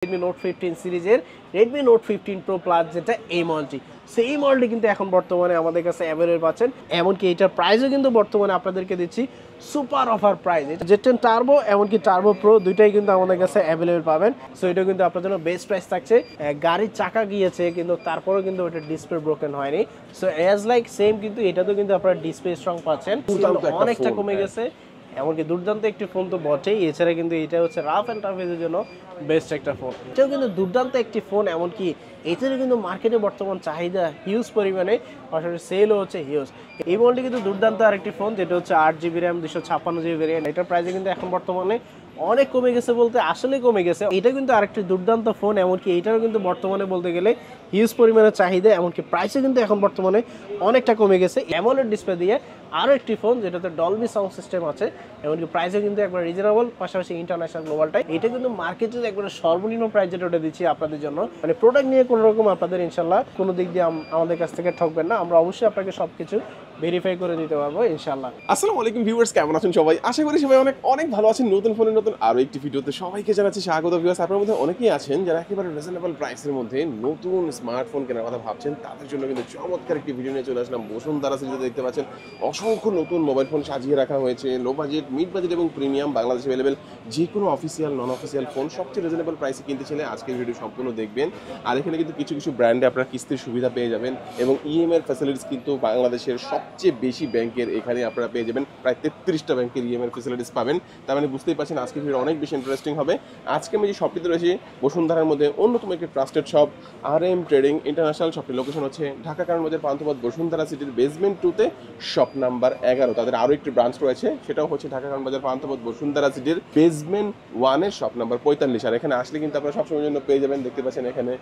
Redmi Note 15 সিরিজের Redmi Note 15 Pro Plus যেটা এই মডেলটি, সেই মডেলটি কিন্তু এখন বর্তমানে আমাদের কাছে অ্যাভেলেবল পাচ্ছেন। এমনকি এটার প্রাইসও কিন্তু বর্তমানে আপনাদেরকে দিচ্ছি super offer price. Z10 turbo এমনকি টার্বো প্রো দুইটাই কিন্তু আমাদের কাছে অ্যাভেলেবল পাবেন। সো এটা কিন্তু আপনার জন্য বেস্ট প্রাইস থাকছে। গাড়ির চাকা গিয়েছে কিন্তু তারপরেও কিন্তু ওটা ডিসপ্লে ব্রোকেন হয়নি। সো অ্যাজ লাইক সেম কিন্তু এটাতেও কিন্তু আপনারা ডিসপ্লে স্ট্রং পাচ্ছেন, অনেকটা কমে গেছে। এমনকি দুর্দান্ত একটি ফোন তো বটেই, এছাড়া কিন্তু এটা হচ্ছে রাফ অ্যান্ড টাফ এর জন্য বেস্ট একটা ফোন। এটাও কিন্তু দুর্দান্ত একটি ফোন, এমনকি এটারও কিন্তু মার্কেটে বর্তমান চাহিদা হিউজ পরিমাণে, পাশাপাশি সেলও হচ্ছে হিউজ। এই মডেলটি কিন্তু দুর্দান্ত আরেকটি ফোন, যেটা হচ্ছে 8GB র্যাম 256GB ভেরিয়েন্ট। এটার প্রাইসে কিন্তু এখন বর্তমানে অনেক কমে গেছে, বলতে আসলে কমে গেছে। এটা কিন্তু আরেকটি দুর্দান্ত ফোন, এমনকি এটারও কিন্তু বর্তমানে বলতে গেলে হিউজ পরিমাণে চাহিদা, এমনকি প্রাইসও কিন্তু এখন বর্তমানে অনেকটা কমে গেছে। অ্যামোলেড ডিসপ্লে দিয়ে আরও একটি ফোন, যেটাতে ডলবি সাউন্ড সিস্টেম আছে, এমনকি প্রাইসও কিন্তু একবার রিজনেবল, পাশাপাশি ইন্টারন্যাশনাল গ্লোবালটাই। এটা কিন্তু মার্কেটে একবার সর্বনিম্ন প্রাইস যেটা ওটা দিচ্ছি আপনাদের জন্য। মানে প্রোডাক্ট নিয়ে কোনো রকম আপনাদের ইনশাল্লাহ কোনো দিক দিয়ে আমাদের কাছ থেকে ঠকবেন না। আমরা অবশ্যই আপনাকে সবকিছু ভেরিফাই করে দিতে পারবো ইনশাল্লাহ। আসসালামু আলাইকুম ভিউয়ার্স, কেমন আছেন সবাই? আশা করি সবাই অনেক অনেক ভালো আছেন। নতুন ফোনের নতুন আরো একটি ভিডিওতে সবাইকে জানাচ্ছি স্বাগত। ভিউয়ার্স, আপনার মধ্যে অনেকেই আছেন যারা একেবারে রিজনেবল প্রাইসের মধ্যে নতুন স্মার্টফোন কেনার কথা ভাবছেন, তাদের জন্য কিন্তু চমৎকার একটি ভিডিও নিয়ে চলে আসলাম। বসুন্ধরা সিরিজে দেখতে পাচ্ছেন অসংখ্য নতুন মোবাইল ফোন সাজিয়ে রাখা হয়েছে। লো বাজেট, মিড বাজেট এবং প্রিমিয়াম, বাংলাদেশে অ্যাভেলেবেল যে কোনো অফিসিয়াল নন অফিসিয়াল ফোন সবচেয়ে রিজনেবল প্রাইসে কিনতে চাইলে আজকের ভিডিও সম্পূর্ণ দেখবেন। আর এখানে কিন্তু কিছু কিছু ব্র্যান্ডে আপনারা কিস্তির সুবিধা পেয়ে যাবেন এবং ইএমআই ফ্যাসিলিটিস কিন্তু বাংলাদেশের সবচেয়ে বেশি ব্যাংকের এখানে আপনারা পেয়ে যাবেন। প্রায় 33টা ব্যাংকের ইএমআই ফ্যাসিলিটিস পাবেন। তার মানে বুঝতেই পারছেন আজকের ভিডিও অনেক বেশি ইন্টারেস্টিং হবে। আজকে আমি যে শপটিতে রয়েছি বসুন্ধরার মধ্যে অন্যতম একটি trusted shop RM trading international. শপটির লোকেশন হচ্ছে ঢাকা কারণ বাজার পান্থপথ বসুন্ধরা সিটির বেসমেন্ট 2তে শপ নাম্বার 11। তাদের আরও একটি ব্রাঞ্চ রয়েছে, সেটাও হচ্ছে ঢাকা কারণ বাজার পান্থপথ বসুন্ধরা সিটির বেসমেন্ট 1-এর শপ নাম্বার 45। আর এখানে আসলে কিন্তু আপনারা সবসময়ের জন্য পেয়ে যাবেন। দেখতে পাচ্ছেন এখানে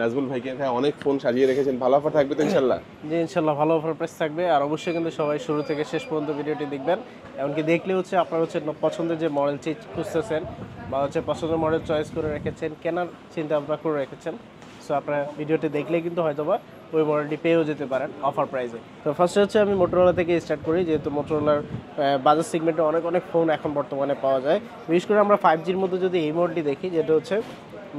নাজমুল ভাইকে এখানে অনেক ফোন সাজিয়ে রেখেছেন। ভালো অফার থাকবে তো ইনশাল্লাহ? জি ইনশাল্লাহ ভালো অফার প্রাইস থাকবে। আর অবশ্যই কিন্তু সবাই শুরু থেকে শেষ পর্যন্ত ভিডিওটি দেখবেন। এমনকি দেখলে হচ্ছে আপনার হচ্ছে পছন্দের যে মডেল খুঁজতেছেন বা হচ্ছে পছন্দের মডেল চয়েস করে রেখেছেন, কেনার চিন্তা ভাবনা করে রেখেছেন, সো আপনার ভিডিওটি দেখলে কিন্তু হয়তোবা ওই মডেলটি পেয়েও যেতে পারেন অফার প্রাইসে। তো ফার্স্টে হচ্ছে আমি মোটরোলা থেকে স্টার্ট করি, যেহেতু মোটরোলার বাজার সেগমেন্টে অনেক অনেক ফোন এখন বর্তমানে পাওয়া যায়। বিশেষ করে আমরা 5Gর মধ্যে যদি এই মডেলটি দেখি, যেটা হচ্ছে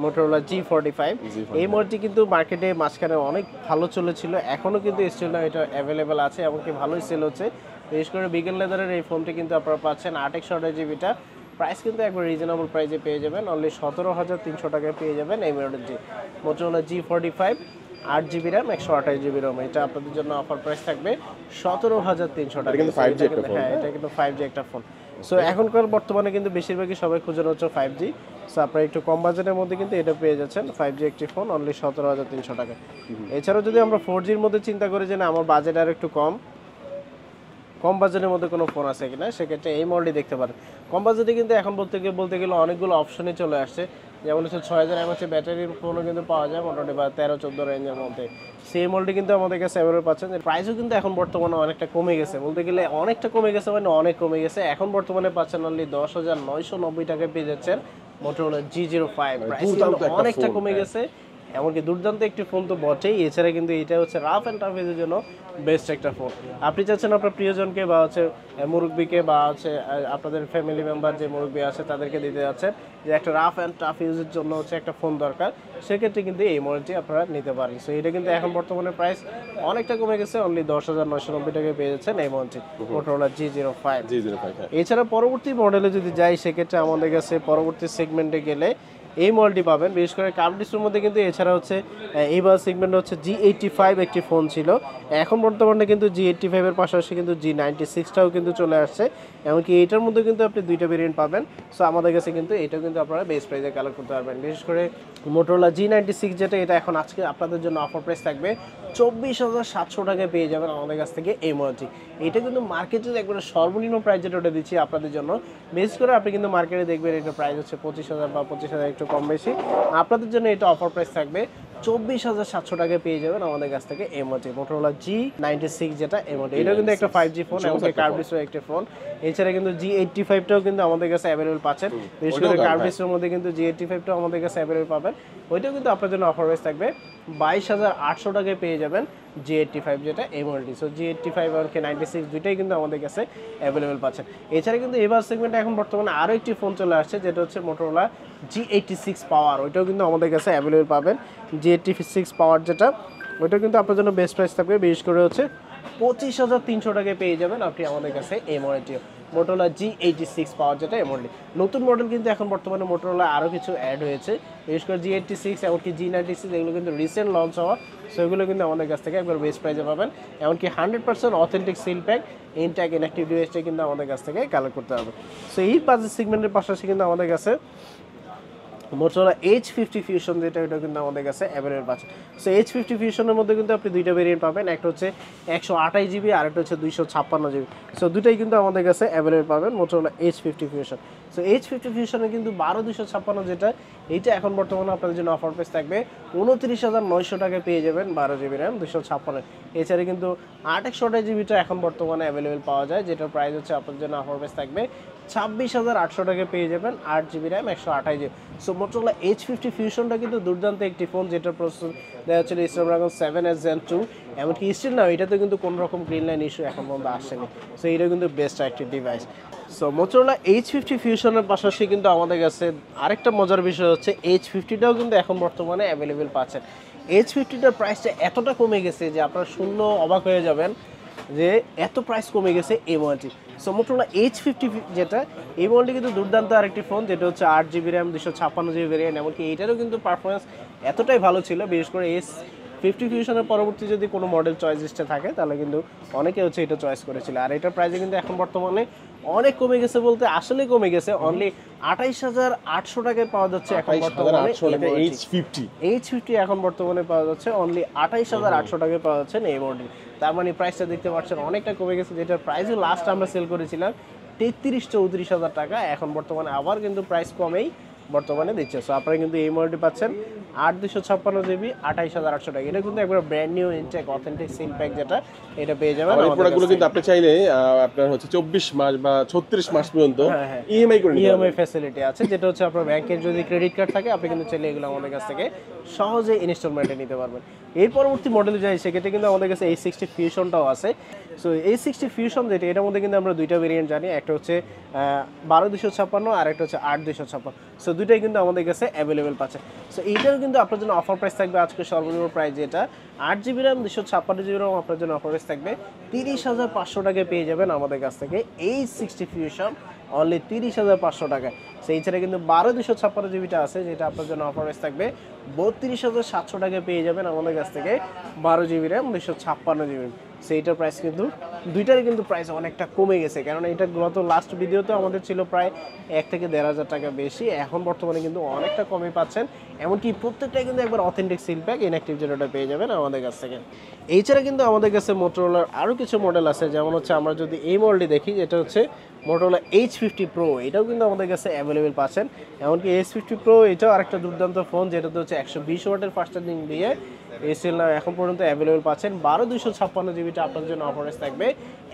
মোটরোলা G45। এই মডেলটি কিন্তু মার্কেটে মাঝখানে অনেক ভালো চলেছিল, এখনও কিন্তু স্টিল না এটা অ্যাভেলেবেল আছে, এমনকি ভালোই সেল হচ্ছে। বিশেষ করে বিগেল লেদারের এই ফোনটি কিন্তু আপনারা পাচ্ছেন 8/128GB। প্রাইস কিন্তু একবার রিজনেবল প্রাইসে পেয়ে যাবেন, অনলি 17,300 টাকায় পেয়ে যাবেন এই মডেলটি। Motorola G45 8GB RAM 128GB Rome, এটা আপনাদের জন্য অফার প্রাইস থাকবে 17,300 টাকা। হ্যাঁ, এটা কিন্তু 5G একটা ফোন। সো এখনকার বর্তমানে কিন্তু বেশিরভাগই সবাই খুঁজে হচ্ছে 5G। সো আপনারা একটু কম বাজেটের মধ্যে কিন্তু এটা পেয়ে যাচ্ছেন 5G একটি ফোন অনলি 17,300 টাকা। এছাড়াও যদি আমরা 4Gর মধ্যে চিন্তা করি যে না আমার বাজেট আর একটু কম বাজেটের মধ্যে কোনো ফোন আছে কিনা, সেক্ষেত্রে এই মডেলটি দেখতে পারেন। কম বাজেটে কিন্তু এখন বলতে গেলে অনেকগুলো অপশনই চলে আসছে, যেমন হচ্ছে 6000 mAh ব্যাটারির ফোনও কিন্তু পাওয়া যায় মোটামুটি বা 13-14 রেঞ্জের মধ্যে। সেই মডেলটি কিন্তু আমাদের কাছে অ্যাভেলেবল পাচ্ছেন। প্রাইসও কিন্তু এখন বর্তমানে অনেকটা কমে গেছে, বলতে গেলে অনেকটা কমে গেছে, মানে অনেক কমে গেছে। এখন বর্তমানে পাচ্ছেন অনলি 10,990 টাকায় পেয়ে যাচ্ছেন মোটরোলা G05। প্রাইস অনেকটা কমে গেছে, এমনকি দুর্দান্ত একটি ফোন তো বটেই, এছাড়া কিন্তু এটা হচ্ছে রাফ অ্যান্ড টাফ এর জন্য বেস্ট একটা ফোন। আপনি চাচ্ছেন আপনার প্রিয়জনকে বা হচ্ছে মুরব্বীকে বা হচ্ছে আপনাদের ফ্যামিলি মেম্বার যে মুরব্বী আছে তাদেরকে দিতে যাচ্ছেন যে একটা রাফ অ্যান্ড টাফ ইউজের জন্য হচ্ছে একটা ফোন দরকার, সেক্ষেত্রে কিন্তু এই মডেলটি আপনারা নিতে পারেন। সো এটা কিন্তু এখন বর্তমানে প্রাইস অনেকটা কমে গেছে, অনলি 10,990 টাকায় পেয়ে যাচ্ছেন এই মডেলটি মোটরোলা G05। এছাড়া পরবর্তী মডেলে যদি যাই, সেক্ষেত্রে আমাদের কাছে পরবর্তী সেগমেন্টে গেলে এই মডেলটি পাবেন। বিশেষ করে কার্ভ ডিসপ্লের মধ্যে কিন্তু এছাড়া হচ্ছে এইবার সেগমেন্ট হচ্ছে G85 একটি ফোন ছিল, এখন বর্তমানে কিন্তু G85 এর পাশাপাশি কিন্তু G96টাও কিন্তু চলে আসছে, এমনকি এইটার মধ্যে কিন্তু আপনি দুইটা ভেরিয়েন্ট পাবেন। সো আমাদের কাছে কিন্তু এটাও কিন্তু আপনারা বেস্ট প্রাইসে কালেক্ট করতে পারবেন। বিশেষ করে মোটরোলা G96 যেটা, এটা এখন আজকে আপনাদের জন্য অফার প্রাইস থাকবে 24,700 টাকায় পেয়ে যাবেন আমাদের কাছ থেকে এই মডেলটি। এটা কিন্তু মার্কেটে একবারে সর্বনিম্ন প্রাইস যেটা ওটা দিচ্ছি আপনাদের জন্য। বিশেষ করে আপনি কিন্তু মার্কেটে দেখবেন এটা প্রাইস হচ্ছে 25,000 বা 25,000 একটু কম বেশি, আপনাদের জন্য এটা অফার প্রাইস থাকবে 24,700 টাকায় পেয়ে যাবেন আমাদের কাছ থেকে এই মডেল মোটরোলা G96 যেটা এই মডেল। এটা কিন্তু একটা 5G ফোন, এমনকি কার্ভ ডিসপ্লে একটা ফোন। এছাড়া কিন্তু G85টাও কিন্তু আমাদের কাছে অ্যাভেলেবল পাচ্ছেন, বিশেষ করে কার্ভিসের মধ্যে কিন্তু G85টাও আমাদের কাছে অ্যাভেলেবল পাবেন। ওইটাও কিন্তু আপনার জন্য অফার প্রাইস থাকবে 22,800 টাকায় পেয়ে যাবেন G85, যেটা এই মডেলটি। সো G85 এবং K96 দুইটাই কিন্তু আমাদের কাছে অ্যাভেলেবল পাচ্ছেন। এছাড়া কিন্তু এবার সেগমেন্টে এখন বর্তমানে আরও একটি ফোন চলে আসছে, যেটা হচ্ছে মোটরোলা G86 পাওয়ার। ওইটাও কিন্তু আমাদের কাছে অ্যাভেলেবল পাবেন, G86 পাওয়ার যেটা, ওইটাও কিন্তু আপনার জন্য বেস্ট প্রাইস থাকবে। বিশেষ করে হচ্ছে 25,300 টাকায় পেয়ে যাবেন আপনি আমাদের কাছে এই মডেলটিও, মোটরোলা G86 পাওয়ার, যেটা এই মডেল। নতুন মডেল কিন্তু এখন বর্তমানে মোটরোলা আরও কিছু অ্যাড হয়েছে, বিশেষ করে G86 এমনকি G96 এগুলো কিন্তু রিসেন্ট লঞ্চ হওয়া। সো এগুলো কিন্তু আমাদের কাছ থেকে একবার বেস্ট প্রাইসে পাবেন, এমনকি 100% authentic seal pack intact inactive ডিভাইসটা কিন্তু আমাদের কাছ থেকে কালেক্ট করতে হবে। সো এই বাজেট সেগমেন্টের পাশাপাশি কিন্তু আমাদের কাছে মোটরোলা H50 ফিউশন, যেটা ওটা কিন্তু আমাদের কাছে অ্যাভেলেবল পাচ্ছেন। সো H50 ফিউশনের মধ্যে কিন্তু আপনি দুইটা ভেরিয়েন্ট পাবেন, একটা হচ্ছে 128 জিবি আর একটা হচ্ছে 256 জিবি। সো দুটাই কিন্তু আমাদের কাছে অ্যাভেলেবল পাবেন Motorola H50 fusion. So H50 ফিউশনে কিন্তু 12256 যেটা, এইটা এখন বর্তমানে আপনাদের জন্য অফার প্রাইস থাকবে 29,900 টাকায় পেয়ে যাবেন 12 জিবি র্যাম 256। এছাড়া কিন্তু 828 জিবিটা এখন বর্তমানে অ্যাভেলেবল পাওয়া যায়, যেটার প্রাইস হচ্ছে আপনাদের জন্য অফার প্রাইস থাকবে 26,800 টাকায় পেয়ে যাবেন 8 GB RAM 128 GB. So Motorola H50 ফিউশনটা কিন্তু দুর্দান্ত একটি ফোন, যেটার প্রসেসর দেওয়া হচ্ছে স্ন্যাপড্রাগন 7S Gen 2, এমনকি স্টিল না এটাতে কিন্তু কোনো রকম গ্রিন লাইন ইস্যু এখন পর্যন্ত আসেনি। সো এটা কিন্তু বেস্ট একটি ডিভাইস। সো মোটরোলা H50 ফিউশনের পাশাপাশি কিন্তু আমাদের কাছে আরেকটা মজার বিষয় হচ্ছে H50টাও কিন্তু এখন বর্তমানে অ্যাভেলেবেল পাচ্ছেন। H50টার প্রাইসটা এতটা কমে গেছে যে আপনারা শূন্য অবাক হয়ে যাবেন যে এত প্রাইস কমে গেছে এই মডেলটি। সো মোটরোলা H50 যেটা, এই মডেলটি কিন্তু দুর্দান্ত আরেকটি ফোন, যেটা হচ্ছে 8 জিবি র্যাম 256 জিবি ভেরিয়েন্ট, এমনকি এইটারও কিন্তু পারফরমেন্স এতটাই ভালো ছিল। বিশেষ করে H50 ফিউশনের পরবর্তী যদি কোনো মডেল চয়েস লিস্টে থাকে তাহলে কিন্তু অনেকে হচ্ছে এটা চয়েস করেছিল। আর এটার প্রাইসে কিন্তু এখন বর্তমানে অনেক কমে গেছে, বলতে আসলে কমে গেছে, অনলি 28,800 টাকায় পাওয়া যাচ্ছে এখন বর্তমানে H50 এখন বর্তমানে পাওয়া যাচ্ছে অনলি 28,800 টাকায় পাওয়া যাচ্ছে এই মডেল। তার মানে প্রাইসটা দেখতে পাচ্ছেন অনেকটা কমে গেছে, যেটার প্রাইসও লাস্ট আমরা সেল করেছিলাম 33-34 হাজার টাকা, এখন বর্তমানে আবার কিন্তু প্রাইস কমেই বর্তমানে দিচ্ছে। সো আপনারা কিন্তু এই মডেলটি পাচ্ছেন 8 জিবি 28,800 টাকা। এটা কিন্তু একবার brand new intact authentic seal pack, যেটা এটা পেয়ে যাবেন। এই প্রোডাক্টগুলো কিন্তু আপনি চাইলে আপনার হচ্ছে 24 মাস বা 36 মাস পর্যন্ত ইএমআই করে নিতে পারবেন। ইএমআই ফ্যাসিলিটি আছে, যেটা হচ্ছে আপনার ব্যাংকের যদি ক্রেডিট কার্ড থাকে আপনি কিন্তু চাইলে এগুলো আমাদের কাছ থেকে সহজে ইনস্টলমেন্টে নিতে পারবেন। এই পরবর্তী মডেলে যাই, সেক্ষেত্রে কিন্তু আমাদের কাছে H60 ফিউশনটাও আছে। সো H60 ফিউশন যেটা, এটার মধ্যে কিন্তু আমরা দুইটা ভেরিয়েন্ট জানি, একটা হচ্ছে 12,256 আর একটা হচ্ছে 8,256। সো দুইটাই কিন্তু আমাদের কাছে অ্যাভেলেবেল পাচ্ছে। সো এইটারও কিন্তু আপনার জন্য অফার প্রাইস থাকবে আজকে সর্বনিম্ন প্রাইস, যেটা 8 জিবি র্যাম 256 জিবি র্যাম আপনার জন্য অফার প্রাইস থাকবে 30,500 টাকায় পেয়ে যাবেন আমাদের কাছ থেকে H60 ফিউশন অনলি 30,500 টাকায়। সেই ছাড়া কিন্তু 12,256 জিবিটা আছে, যেটা আপনার জন্য অফার প্রাইস থাকবে 32,700 টাকায় পেয়ে যাবেন আমাদের কাছ থেকে 12 জিবি র্যাম 256 জিবি। সেইটার প্রাইস কিন্তু দুইটারই কিন্তু প্রাইস অনেকটা কমে গেছে, কারণ এটা গত লাস্ট ভিডিওতে আমাদের ছিল প্রায় 1 থেকে 1,500 টাকা বেশি, এখন বর্তমানে কিন্তু অনেকটা কমে পাচ্ছেন। এমনকি প্রত্যেকটাই কিন্তু একবার অথেন্টিক সিল প্যাক ইনঅ্যাক্টিভ, যেটা পেয়ে যাবেন আমাদের কাছ থেকে। এছাড়া কিন্তু আমাদের কাছে মোটরোলার আরও কিছু মডেল আছে, যেমন হচ্ছে আমরা যদি এই মডেলটি দেখি, যেটা হচ্ছে মোটরোলা H50 Pro, এটাও কিন্তু আমাদের কাছে অ্যাভেলেবেল পাচ্ছেন। এমনকি H50 Pro এটাও আরেকটা দুর্দান্ত ফোন, যেটাতে হচ্ছে 120 ওয়াটের ফাস্ট চার্জিং দিয়ে এসএল না এখন পর্যন্ত অ্যাভেলেবেল পাচ্ছেন। 12,256 জিবিটা আপনার জন্য অফারেজ থাকবে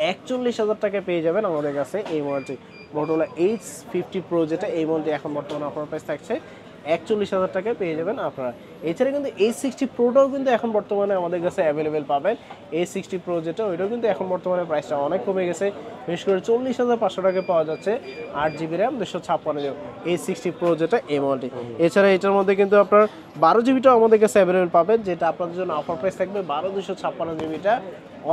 41,000 টাকায় পেয়ে যাবেন আমাদের কাছে এই মডেলটি, মোটরোলা H50 Pro যেটা, এই মডেলটি এখন বর্তমানে অফার প্রাইস থাকছে 41,000 টাকায় পেয়ে যাবেন আপনারা। এছাড়া কিন্তু H60 Proটাও কিন্তু এখন বর্তমানে আমাদের কাছে অ্যাভেলেবেল পাবেন। H60 Pro যেটা, ওইটাও কিন্তু এখন বর্তমানে প্রাইসটা অনেক কমে গেছে, বিশেষ করে 40,500 টাকায় পাওয়া যাচ্ছে 8 GB RAM 256 GB H60 Pro যেটা এই মডেলটি। এছাড়া এটার মধ্যে কিন্তু আপনার 12 জিবিটাও আমাদের কাছে অ্যাভেলেবেল পাবেন, যেটা আপনাদের জন্য অফার প্রাইস থাকবে 12,256 জিবিটা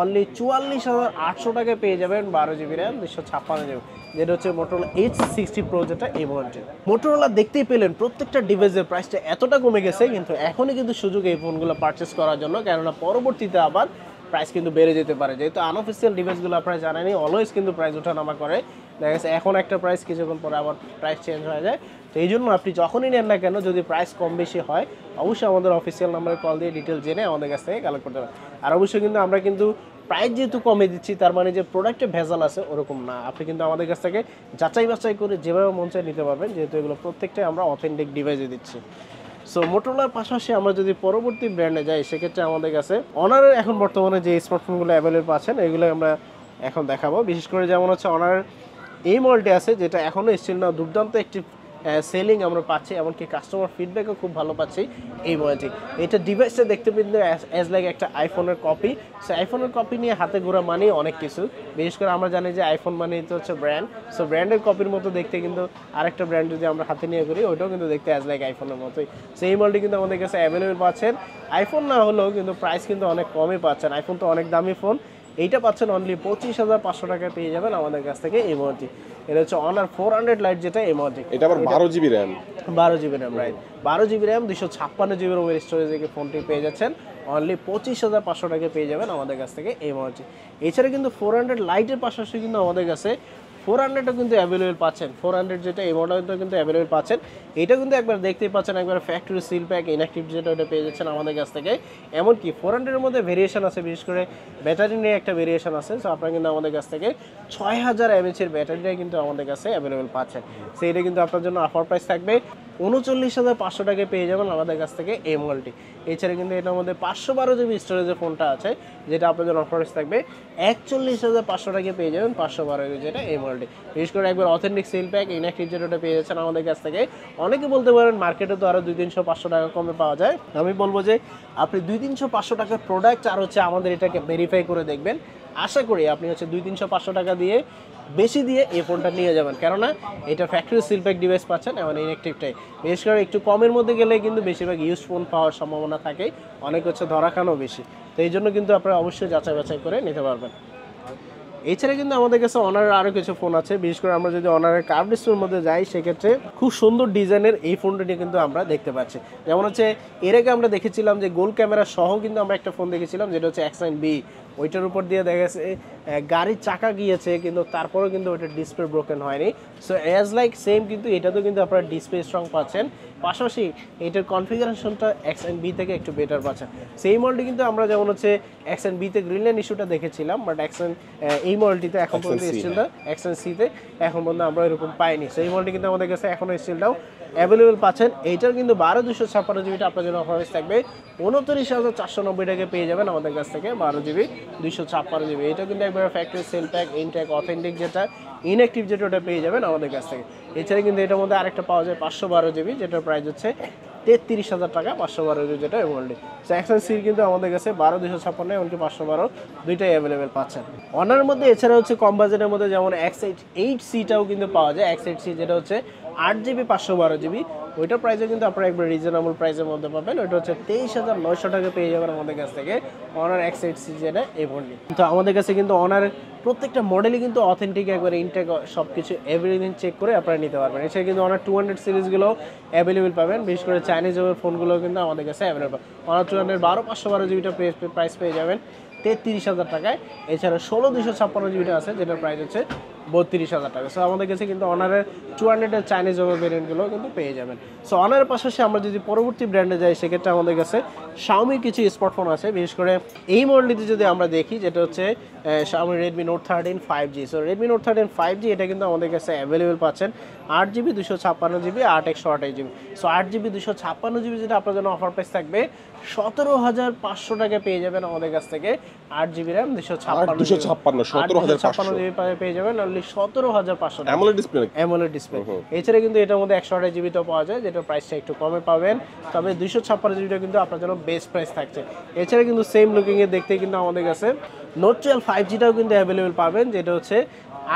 অনলি 44,800 টাকায় পেয়ে যাবেন 12 জিবি র্যাম 256 জিবি, যেটা হচ্ছে মোটরোলা H60 Pro যেটা এই মডেলটি। মোটরোলা দেখতেই পেলেন প্রত্যেকটা ডিভাইসের প্রাইসটা এতটা কমে গেছে, কিন্তু এখনই কিন্তু সুযোগ এই ফোনগুলো পারচেস করার জন্য, কেননা পরবর্তীতে আবার প্রাইস কিন্তু বেড়ে যেতে পারে। যেহেতু আনঅফিসিয়াল ডিভাইসগুলো আপনারা জানেনই অলওয়েজ কিন্তু প্রাইস ওঠানামা করে, দেখা গেছে এখন একটা প্রাইস কিছুক্ষণ পরে আবার প্রাইস চেঞ্জ হয়ে যায়। তো এই জন্য আপনি যখনই নেন না কেন, যদি প্রাইস কম বেশি হয় অবশ্যই আমাদের অফিসিয়াল নাম্বারে কল দিয়ে ডিটেল জেনে আমাদের কাছ থেকে কালেক্ট করতে পারেন। আর অবশ্যই কিন্তু আমরা কিন্তু প্রাইস যেহেতু কমে দিচ্ছি, তার মানে যে প্রোডাক্টে ভেজাল আছে ওরকম না, আপনি কিন্তু আমাদের কাছ থেকে যাচাই বাছাই করে যেভাবে মন চায় নিতে পারবেন, যেহেতু এগুলো প্রত্যেকটাই আমরা অথেন্টিক ডিভাইসে দিচ্ছি। সো মোটরোলার পাশাপাশি আমরা যদি পরবর্তী ব্র্যান্ডে যাই, সেক্ষেত্রে আমাদের কাছে অনারের এখন বর্তমানে যে স্মার্টফোনগুলো অ্যাভেলেবল পাচ্ছেন এগুলো আমরা এখন দেখাবো। বিশেষ করে যেমন হচ্ছে অনারের এই মডেলটি আছে যেটা এখনও স্টিল না দুর্দান্ত একটি সেলিং আমরা পাচ্ছি, এমনকি কাস্টমার ফিডব্যাকও খুব ভালো পাচ্ছি এই মডেলটি। এটা ডিভাইসটা দেখতে কিন্তু অ্যাজ লাইক একটা আইফোনের কপি। সো আইফোনের কপি নিয়ে হাতে ঘোরা মানে অনেক কিছু, বিশেষ করে আমরা জানি যে আইফোন মানে তো হচ্ছে ব্র্যান্ড। সো ব্র্যান্ডের কপির মতো দেখতে কিন্তু আরেকটা ব্র্যান্ড যদি আমরা হাতে নিয়ে করি ওইটাও কিন্তু দেখতে অ্যাজ লাইক আইফোনের মতোই। সো এই মডেলটি কিন্তু আমাদের কাছে অ্যাভেলেবেল পাচ্ছেন। আইফোন না হলেও কিন্তু প্রাইস কিন্তু অনেক কমই পাচ্ছেন, আইফোন তো অনেক দামি ফোন। এইটা পাচ্ছেন অনলি 25,500 টাকায় পেয়ে যাবেন আমাদের কাছ থেকে এই মডেলটি। এটা হচ্ছে অনার 400 লাইট, যেটা এই মডেলটি। এটা আবার 12 GB RAM, 12 GB RAM, right, 12 GB RAM, 256 জিবির ওভার স্টোরেজে ফোনটি পেয়ে যাচ্ছেন অনলি 25,500 টাকায় পেয়ে যাবেন আমাদের কাছ থেকে এই মডেলটি। এছাড়া কিন্তু 400 লাইটের পাশাপাশি কিন্তু আমাদের কাছে 400ও কিন্তু অ্যাভেলেবেল পাচ্ছেন। 400 যেটা এই মডেলটা কিন্তু অ্যাভেলেবেল পাচ্ছেন। এটা কিন্তু একবার দেখতেই পাচ্ছেন, একবার ফ্যাক্টরি সিল প্যাক ইনঅ্যাক্টিভ যেটা ওটা পেয়ে যাচ্ছেন আমাদের কাছ থেকে। এমনকি 400 এর মধ্যে ভেরিয়েশন আছে, বিশেষ করে ব্যাটারি নিয়ে একটা ভেরিয়েশন আছে। সো আপনারা কিন্তু আমাদের কাছ থেকে 6000 mAh এর ব্যাটারিটাই কিন্তু আমাদের কাছে অ্যাভেলেবেল পাচ্ছেন। সো এটা কিন্তু আপনার জন্য অফার প্রাইস থাকবে 39,500 টাকায় পেয়ে যাবেন আমাদের কাছ থেকে এই মডেলটি। এছাড়া কিন্তু এটার মধ্যে 512 জিবি স্টোরেজের ফোনটা আছে, যেটা আপনার জন্য অফার প্রাইস থাকবে 41,500 টাকায় পেয়ে যাবেন 512 যেটা এই মডেলটি। বিশেষ করে একবার অথেন্টিক সিল প্যাক ইনঅ্যাক্টিভ যেটা ওটা পেয়ে যাচ্ছেন আমাদের কাছ থেকে। অনেকে বলতে পারেন মার্কেটে তো আরও 200-300-500 টাকা কমে পাওয়া যায়। আমি বলবো যে আপনি 200-300-500 টাকার প্রোডাক্ট আর হচ্ছে আমাদের এটাকে ভেরিফাই করে দেখবেন। আশা করি আপনি হচ্ছে 200-300-500 টাকা দিয়ে বেশি দিয়ে এই ফোনটা নিয়ে যাবেন, কেননা এটা ফ্যাক্টরি সিল প্যাক ডিভাইস পাচ্ছেন এবং ইনঅ্যাক্টিভটাই। বিশেষ করে একটু কমের মধ্যে গেলে কিন্তু বেশিরভাগ ইউজ ফোন পাওয়ার সম্ভাবনা থাকে, অনেক হচ্ছে ধরা খানও বেশি। তো এই জন্য কিন্তু আপনারা অবশ্যই যাচাই বাছাই করে নিতে পারবেন। এছাড়া কিন্তু আমাদের কাছে অনারের আরও কিছু ফোন আছে। বিশেষ করে আমরা যদি অনারের কার্ভ ডিসপ্লের মধ্যে যাই, সেক্ষেত্রে খুব সুন্দর ডিজাইনের এই ফোনটা নিয়ে কিন্তু আমরা দেখতে পাচ্ছি। যেমন হচ্ছে এর আগে আমরা দেখেছিলাম যে গোল ক্যামেরা সহ কিন্তু আমরা একটা ফোন দেখেছিলাম, যেটা হচ্ছে X9B। ওইটার উপর দিয়ে দেখা গেছে গাড়ির চাকা গিয়েছে, কিন্তু তারপরেও কিন্তু ওইটার ডিসপ্লে ব্রোকেন হয়নি। সো অ্যাজ লাইক সেম কিন্তু এটাতেও কিন্তু আপনারা ডিসপ্লে স্ট্রং পাচ্ছেন, পাশাপাশি এটার কনফিগারেশনটা X9B থেকে একটু বেটার পাচ্ছেন। সেই মডেলটি কিন্তু আমরা যেমন হচ্ছে X9B তে গ্রিন লাইন ইস্যুটা দেখেছিলাম, বাট এই মডেলটিতে এখন পর্যন্ত স্টিলটা X9C-তে এখন পর্যন্ত আমরা এরকম পাইনি। সেই মডেলটি কিন্তু আমাদের কাছে এখনও স্টিলটাও অ্যাভেলেবেল পাচ্ছেন। এইটার কিন্তু 12/256 জিবিটা আপনার জন্য অফার থাকবে 29,490 টাকায় পেয়ে যাবেন আমাদের কাছ থেকে 12 জিবি 256 জিবি। এটা কিন্তু একবার factory seal pack intact authentic যেটা ইনঅ্যাক্টিভ যেটা ওটা পেয়ে যাবেন আমাদের কাছ থেকে। এছাড়া কিন্তু এটার মধ্যে আরেকটা পাওয়া যায় 512 জিবি, যেটার প্রাইস হচ্ছে 33,000 টাকা, 512 যেটা এমনলি। সো X9C কিন্তু আমাদের কাছে 12/256 এমনকি 512 দুইটাই অ্যাভেলেবেল পাচ্ছেন। অনার মধ্যে এছাড়া হচ্ছে কম বাজেটের মধ্যে যেমন X8C-টাও কিন্তু পাওয়া যায়। X8C যেটা হচ্ছে 8 জিবি 512 জিবি, ওইটার প্রাইসও কিন্তু আপনারা একবার রিজনেবল প্রাইসের মধ্যে পাবেন। ওইটা হচ্ছে 23,900 টাকা পেয়ে যাবেন আমাদের কাছ থেকে অনার X8C যেটা এমনলি। তো আমাদের কাছে কিন্তু অনারের প্রত্যেকটা মডেলই কিন্তু অথেন্টিক, একবার ইনটেক সব কিছু এভরিথিং চেক করে আপনারা নিতে পারবেন। এছাড়া কিন্তু অনার 200 সিরিজগুলো অ্যাভেলেবেল পাবেন, বিশেষ করে চাইনিজ ফোনগুলো কিন্তু আমাদের কাছে অ্যাভেলেবল। অনার 200 512 জিবিটা প্রাইস পেয়ে যাবেন 33,000 টাকায়। এছাড়া 16/256 জিবিটা আছে, যেটার প্রাইস হচ্ছে 32,000 টাকা। সো আমাদের কাছে কিন্তু অনারের 200-এর চাইনিজ ভেরিয়েন্টগুলো কিন্তু পেয়ে যাবেন। সো অনারের পাশাপাশি আমরা যদি পরবর্তী ব্র্যান্ডে যাই, সেক্ষেত্রে আমাদের কাছে শাওমির কিছু স্মার্টফোন আছে। বিশেষ করে এই মডেলটিতে যদি আমরা দেখি, যেটা হচ্ছে Xiaomi Redmi Note 13 5G। So Redmi Note 13 5G এটা কিন্তু আমাদের কাছে অ্যাভেলেবেল পাচ্ছেন 8 GB 256 GB 8/128 GB. So 8 GB 256 GB যেটা আপনার জন্য অফার প্রাইস থাকবে 17,500 টাকায় পেয়ে যাবেন আমাদের কাছ থেকে। 8 জিবি র্যাম 256 জিবি পেয়ে যাবেন অনলি 17,500 টাকা। AMOLED display. এছাড়া কিন্তু এটার মধ্যে 128 জিবিটাও পাওয়া যায়, যেটার প্রাইসটা একটু কমে পাবেন, তবে 256 জিবিটা কিন্তু আপনার জন্য বেস্ট প্রাইস থাকছে। এছাড়া কিন্তু সেম লুকিংয়ে দেখতে কিন্তু আমাদের কাছে Note 12 5Gটাও কিন্তু অ্যাভেলেবেল পাবেন, যেটা হচ্ছে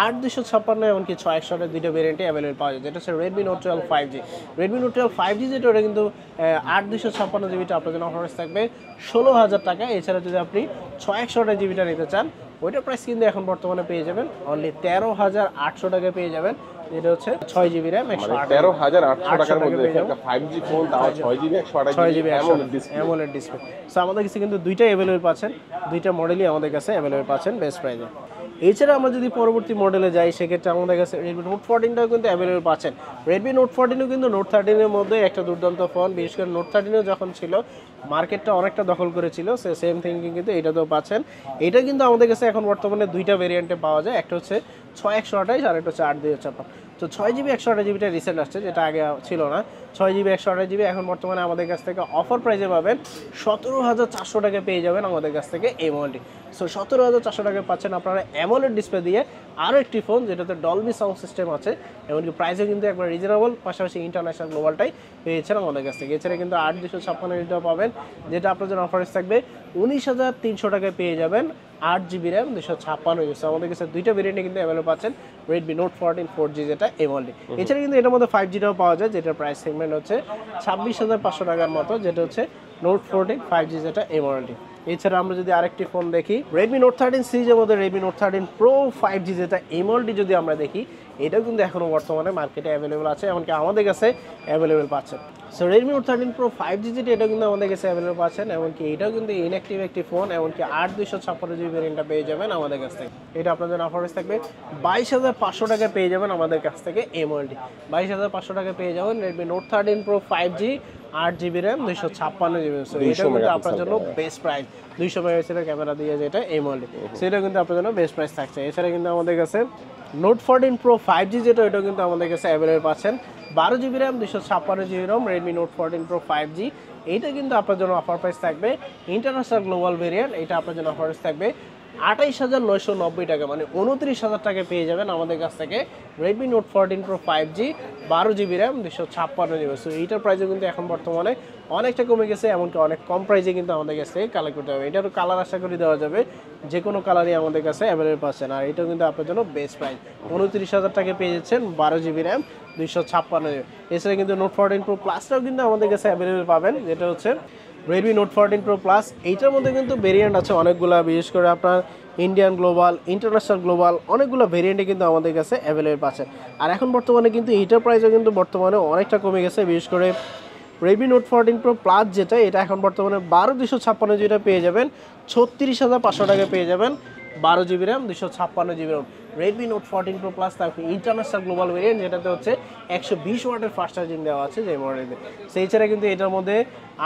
8/256 এমনকি 6/128 দুইটা ভেরিয়েন্টে অ্যাভেলেবেল পাওয়া যায়, যেটা হচ্ছে Redmi Note 12 5G। Redmi Note 12 5G যেটা ওটা কিন্তু 8/256 জিবিটা আপনার জন্য অফার থাকবে 16,000 টাকা। এছাড়া যদি আপনি 6/128 জিবিটা নিতে চান, ওইটার প্রাইস কিন্তু এখন বর্তমানে পেয়ে যাবেন অনলি 13,800 টাকায় পেয়ে যাবেন, যেটা হচ্ছে 6 জিবি র্যাম 13,800 টাকার মধ্যে একটা 5G ফোন, তাও 6 জিবি 128 অ্যামোলেড ডিসপ্লে। সো আমাদের কাছে কিন্তু দুইটাই অ্যাভেলেবেল পাচ্ছেন, দুইটা মডেলই আমাদের কাছে অ্যাভেলেবেল পাচ্ছেন বেস্ট প্রাইসে। এছাড়া আমরা যদি পরবর্তী মডেলে যাই, সেক্ষেত্রে আমাদের কাছে Redmi Note 14টাও কিন্তু অ্যাভেলেবেল পাচ্ছেন। Redmi Note 14ও কিন্তু Note 13-এর মধ্যে একটা দুর্দান্ত ফোন। বিশেষ করে Note 13ও যখন ছিল, মার্কেটটা অনেকটা দখল করেছিল, সে সেম থিঙ্কিং কিন্তু এটাতেও পাচ্ছেন। এটা কিন্তু আমাদের কাছে এখন বর্তমানে দুইটা ভেরিয়েন্টে পাওয়া যায়, একটা হচ্ছে 6/128 আর একটা হচ্ছে 8/256। তো 6GB 128GBটা রিসেন্ট আসছে, যেটা আগে ছিল না। 6GB 128GB এখন বর্তমানে আমাদের কাছ থেকে অফার প্রাইসে পাবেন 17,400 টাকা পেয়ে যাবেন আমাদের কাছ থেকে এই মডেলটি। সো 17,400 টাকায় পাচ্ছেন আপনারা অ্যামোলেড ডিসপ্লে দিয়ে আরও একটি ফোন, যেটাতে ডলবি সাউন্ড সিস্টেম আছে, এমনকি প্রাইসও কিন্তু একবার রিজনেবল, পাশাপাশি ইন্টারন্যাশনাল গ্লোবালটাই পেয়েছেন আমাদের কাছ থেকে। এছাড়া কিন্তু 8,256 পাবেন, যেটা আপনার জন্য অফারেন্স থাকবে 19,300 টাকায় পেয়ে যাবেন 8GB র্যাম 256GB। আমাদের কাছে দুইটা ভেরিয়েন্টে কিন্তু অ্যাভেলেবল পাচ্ছেন, রেডমি নোট 14 4G যেটা এমএলডি। এছাড়া কিন্তু এটার মধ্যে 5Gটাও পাওয়া যায়, যেটার প্রাইস সেগমেন্ট হচ্ছে 26,500 টাকার মতো, যেটা হচ্ছে নোট 14 5G যেটা এমএলডি। এছাড়া আমরা যদি আরেকটি ফোন দেখি, রেডমি নোট 13 সিরিজের মধ্যে রেডমি নোট 13 প্রো 5G যেটা এমএলডি যদি আমরা দেখি, এটাও কিন্তু এখনও বর্তমানে মার্কেটে অ্যাভেলেবল আছে, এমনকি আমাদের কাছে অ্যাভেলেবেল পাচ্ছেন। So Redmi note 13 pro 5G যেটা, এটা কিন্তু আমাদের কাছে অ্যাভেলেবল পাচ্ছেন, এমনকি এটাও কিন্তু ইনঅ্যাক্টিভ একটি ফোন, এমনকি 8,256GB ভেরিয়েন্টটা পেয়ে যাবেন আমাদের কাছ থেকে। এটা আপনার জন্য অফার থাকবে 22,500 টাকায় পেয়ে যাবেন আমাদের কাছ থেকে এমএলডি। 22,500 টাকায় পেয়ে যাবেন Redmi note 13 pro 5G 8GB RAM 256GB। So এটা কিন্তু আপনার জন্য বেস্ট প্রাইস, 200 মেগাপিক্সেলের ক্যামেরা দিয়ে যেটা এমএলডি, সেটা কিন্তু আপনার জন্য বেস্ট প্রাইস থাকছে। এছাড়া কিন্তু আমাদের কাছে নোট 14 প্রো 5G যেটা, এটাও কিন্তু আমাদের কাছে অ্যাভেলেবল পাচ্ছেন 12GB RAM 256GB ROM Redmi Note 14 Pro 5G। এইটা কিন্তু আপনার জন্য অফার প্রাইস থাকবে ইন্টারন্যাশনাল গ্লোবাল ভেরিয়েন্ট, এটা আপনার জন্য অফার প্রাইস থাকবে 28,990 টাকা, মানে 29,000 টাকায় পেয়ে যাবেন আমাদের কাছ থেকে Redmi Note 14 Pro 5G 12GB RAM 256GB। So এইটার প্রাইসও কিন্তু এখন বর্তমানে অনেকটা কমে গেছে, এমনকি অনেক কম প্রাইসে কিন্তু আমাদের কাছ থেকে কালেক্ট করতে হবে। এটারও কালার আশা করি দেওয়া যাবে, যে কোনো কালারই আমাদের কাছে অ্যাভেলেবল পাচ্ছেন। আর এটাও কিন্তু আপনার জন্য বেস্ট প্রাইস, 29,000 টাকায় পেয়ে যাচ্ছেন 12GB র্যাম 256GB। এছাড়া কিন্তু নোট 14 প্রো প্লাসটাও কিন্তু আমাদের কাছে অ্যাভেলেবল পাবেন, যেটা হচ্ছে রেডমি নোট 14 প্রো প্লাস। এইটার মধ্যে কিন্তু ভেরিয়েন্ট আছে অনেকগুলো, বিশেষ করে আপনার ইন্ডিয়ান গ্লোবাল, ইন্টারন্যাশনাল গ্লোবাল, অনেকগুলো ভেরিয়েন্টে কিন্তু আমাদের কাছে অ্যাভেলেবল পাচ্ছেন। আর এখন বর্তমানে কিন্তু এইটার প্রাইসও কিন্তু বর্তমানে অনেকটা কমে গেছে, বিশেষ করে রেডমি নোট 14 প্রো প্লাস যেটা, এটা এখন বর্তমানে 12,256 পেয়ে যাবেন 36,500 টাকায় পেয়ে যাবেন 12GB RAM 256GB ROM Redmi Note 14 Pro plus. তারপর ইন্টারন্যাশনাল গ্লোবাল ভেরিয়েন্ট, যেটাতে হচ্ছে 120 ওয়াটের ফাস্ট চার্জিং দেওয়া আছে যে মডেলে। সেই ছাড়া কিন্তু এটার মধ্যে